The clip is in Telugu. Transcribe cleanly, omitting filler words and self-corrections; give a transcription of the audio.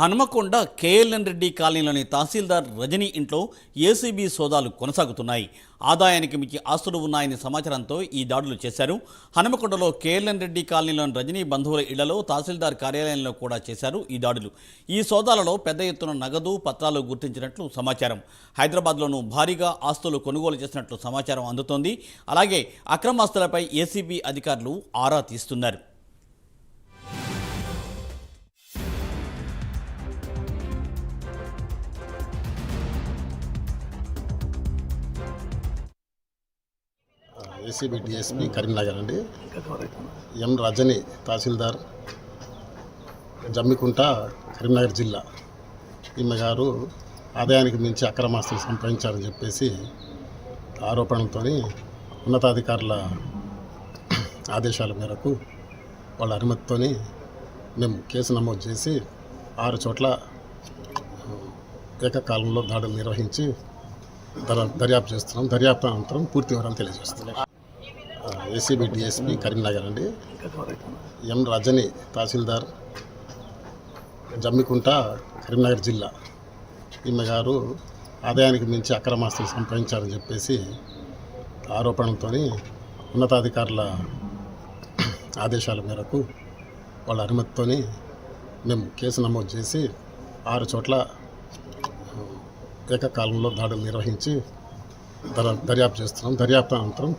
హనుమకొండ కేఎల్ఎన్ రెడ్డి కాలనీలోని తహసీల్దార్ రజనీ ఇంట్లో ఏసీబీ సోదాలు కొనసాగుతున్నాయి. ఆదాయానికి మించి ఆస్తులు ఉన్నాయని సమాచారంతో ఈ దాడులు చేశారు. హనుమకొండలో కేఎల్ఎన్ రెడ్డి కాలనీలోని రజనీ బంధువుల ఇళ్లలో, తహసీల్దార్ కార్యాలయంలో కూడా చేశారు ఈ దాడులు. ఈ సోదాలలో పెద్ద ఎత్తున నగదు, పత్రాలు గుర్తించినట్లు సమాచారం. హైదరాబాద్లోనూ భారీగా ఆస్తులు కొనుగోలు చేసినట్లు సమాచారం అందుతోంది. అలాగే అక్రమాస్తులపై ఏసీబీ అధికారులు ఆరా తీస్తున్నారు. ఏసీబీ డిఎస్పీ కరీంనగర్ అండి. ఎం రజని తహసీల్దార్ జమ్మికుంట కరీంనగర్ జిల్లా. ఈమె గారు ఆదాయానికి మించి అక్రమాస్తులు సంపాదించారని చెప్పేసి ఆరోపణలతో ఉన్నతాధికారుల ఆదేశాల మేరకు వాళ్ళ అనుమతితో మేము కేసు నమోదు చేసి 6 చోట్ల ఏకకాలంలో దాడులు నిర్వహించి దర్యాప్తు చేస్తున్నాం. దర్యాప్తు అనంతరం పూర్తి వివరాలు తెలియజేస్తున్నాం. ఏసీబీ డిఎస్పీ కరీంనగర్ అండి. ఎం రజని తహసీల్దార్ జమ్మికుంట కరీంనగర్ జిల్లా. ఈమె గారు ఆదాయానికి మించి అక్రమాస్తులు సంపాదించారని చెప్పేసి ఆరోపణలతో ఉన్నతాధికారుల ఆదేశాల మేరకు వాళ్ళ అనుమతితో మేము కేసు నమోదు చేసి 6 చోట్ల ఏకకాలంలో దాడులు నిర్వహించి దర్యాప్తు చేస్తున్నాం. దర్యాప్తు అనంతరం